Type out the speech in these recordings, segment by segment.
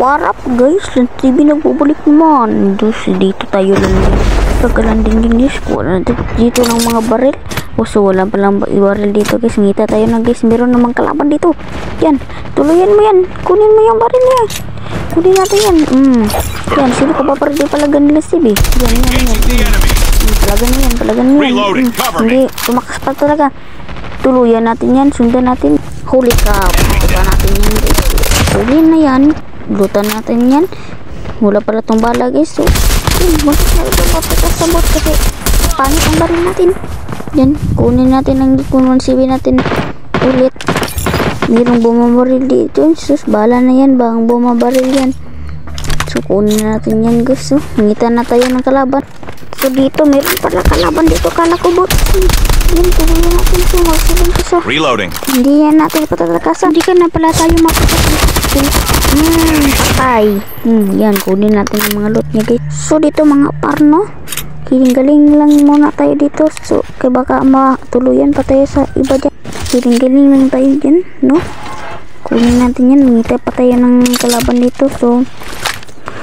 What up guys? TV nagbubalik naman. Dito tayo landing. Pagka-landing din guys, dito ng mga baril. So wala palang baril dito guys. Ngita tayo na guys. Meron namang kalaban dito. Yan. Tuluyan mo yan. Kunin mo yung baril niya. Kunin natin yan. Yan. Sino ka ba baril palagan nila Stevie? Yan. Palagan mo yan. Hindi. Tumakas pa talaga. Tuluyan natin yan. Sundan natin. Holy cow. Tupa natin yan guys. Tuloy na yan. Lutan natin yan. Wala pala tong bala guys. So muntik na ito papakasabot kasi pangit ang baril natin. Yan. Kunin natin ang kumonsibi natin ulit. Mayroong bumabaril dito. Sus, bala na yan. Bang bumabaril yan. So kunin natin yan guys. So ngita na tayo ng kalaban. So dito meron pala kalaban dito. Kala ko bot. Yan, tuloy natin ito. Magsilin ko sa reloading. Hindi yan natin patatakasan. Hindi ka na pala tayo makapatakasan. Patay. Yan, kunin natin ang mga loot niya guys. So dito mga parno, kiling-galing lang muna tayo dito. So kaya baka matuluyan pa tayo sa iba dyan. Kiling-galing lang tayo dyan, no? Kunin natin yan. Ngita pa tayo ng kalaban dito. So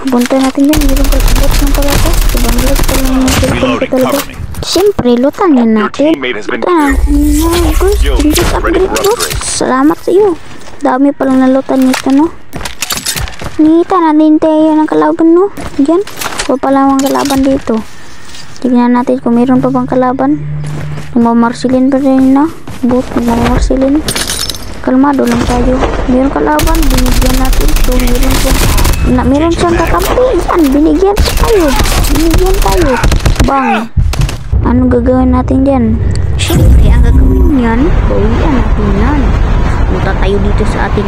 punta natin yan. Meron ka sabot ng pala ito. So banglag pa lang yung cellphone ko talaga. Siyempre, lutangin natin. Salamat sa iyo. Dami palang nalutan nito, no? Nita natin tayo ng kalaban, no? Diyan. O pala ang kalaban dito. Tignan natin kung mayroon pa bang kalaban. Namamarsilin pa rin na. Boot, namamarsilin. Kalmado lang tayo. Mayroon kalaban. Binigyan natin. So, meron siyang kakampi. Yan, binigyan tayo. Bang. Ano gagawin natin dyan? Siyempre, ang gagawin yan, bawian natin yan. Punta tayo dito sa ating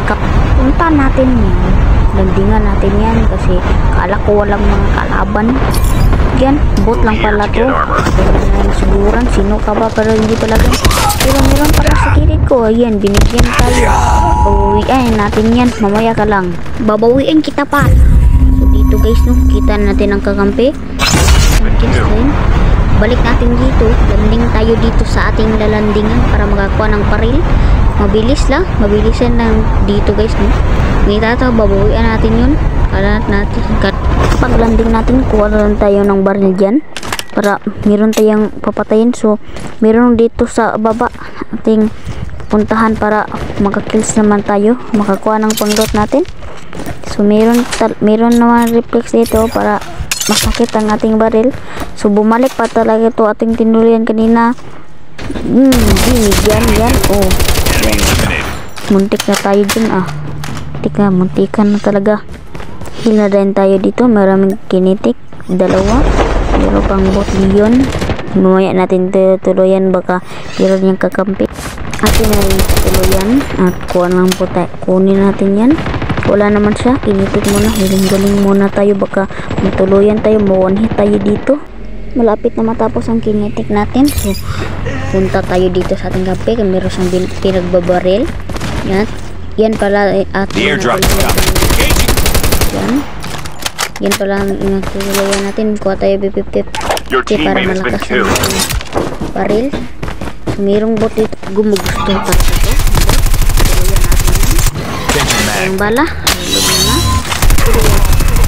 punta natin yan. Landingan natin yan kasi kala ko walang mga kalaban. Yan, bot lang pala to. Siguran, sino ka ba? Pero hindi talaga. Pero meron pala sa kilid ko. Ayan, binigyan tayo. Bawian natin yan. Mamaya ka lang. Babawian kita pa. So dito guys, no, kita natin ang kakampi. Balik natin dito, landing tayo dito sa ating lalandingan para makakuha ng paril. Mabilisan lang dito guys, no? Ngita ito, babawian natin yun. Kala natin, pag landing natin, kuha lang tayo ng baril dyan para meron tayong papatayin. So meron dito sa baba ating puntahan para makakills naman tayo, makakuha ng pundot natin. So meron naman reflex dito para masakit ang ating baril. So bumalik pa talaga to ating tinuloyan kanina. Yan. Oh. Muntik na tayo dun muntikan na talaga. Heal na din tayo dito. Maraming kinetic. 2. Meron pang bot yun. Mamaya natin tuluyan baka meron yung kakampi. Atin na yung tuluyan. At kunin natin yan. Wala naman siya, kinitik muna, hiling-galing muna tayo, baka matuluyan tayo, ma-one-hit tayo dito. Malapit na matapos ang kinitik natin. So punta tayo dito sa ating kape, kung meron siyang pinagbabaril. Yan pala ating yan pala ang natuluyan natin. Kuha tayo B50 para malakas ang baril. So merong bot dito, gumugusto pa ito. Ang bala,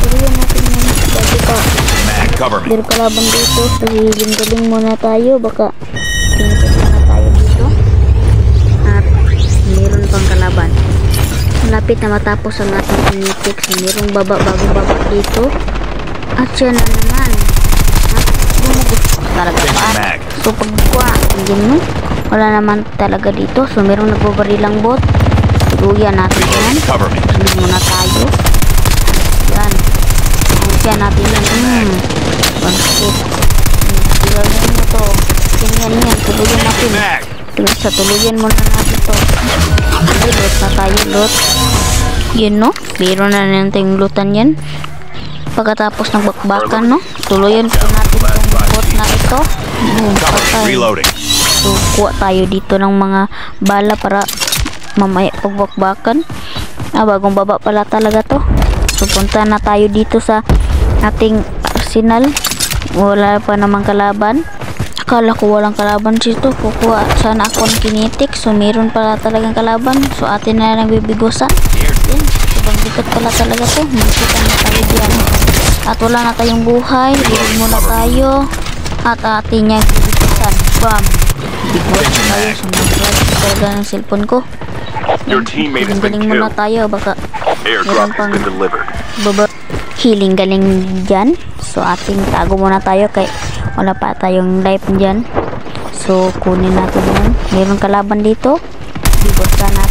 tuluyan natin yan. Dati pa meron kalaban dito, so hiling-galing muna tayo, baka tinitik na tayo dito. At meron pang kalaban. Malapit na matapos ang ating tinitik. So merong bagong baba dito. At siya na naman. Talaga pa. So pagkuha, wala naman talaga dito. So merong nagbabarilang bot. Tuluyan natin yan. Hindi muna tayo. Yan. Tuluyan natin yan. Bansip. Tuluyan mo to. Yan. Tuluyan natin. Tuluyan muna natin to. Loot na tayo. Loot. Yan, no? Meron na natin lootan yan. Pagkatapos ng bakbakan, no? Tuluyan po natin yung bot na ito. Patay. So kuha tayo dito ng mga bala para mamaya pagbakbakan. Bagong baba pala talaga to. So punta na tayo dito sa ating arsenal. Wala pa namang kalaban. Akala ko walang kalaban dito. Kukuha sana ako ng kinetic. So meron pala talagang kalaban. So atin na lang bibigusan. Yan. Ibang mabigat pala talaga to. Makikita na tayo dyan. At wala na tayong buhay. Bilog muna tayo. At atin niya gigitan. Bam! Bigwas na tayo. Sumaglag talaga ng cellphone ko. Your teammate has been Galing muna killed. tayo. Baka Airdrop has been delivered. healing galing dyan. So ating tago muna tayo kay wala pa tayong life dyan. So kunin natin yan. Mayroong kalaban dito. Bigwas na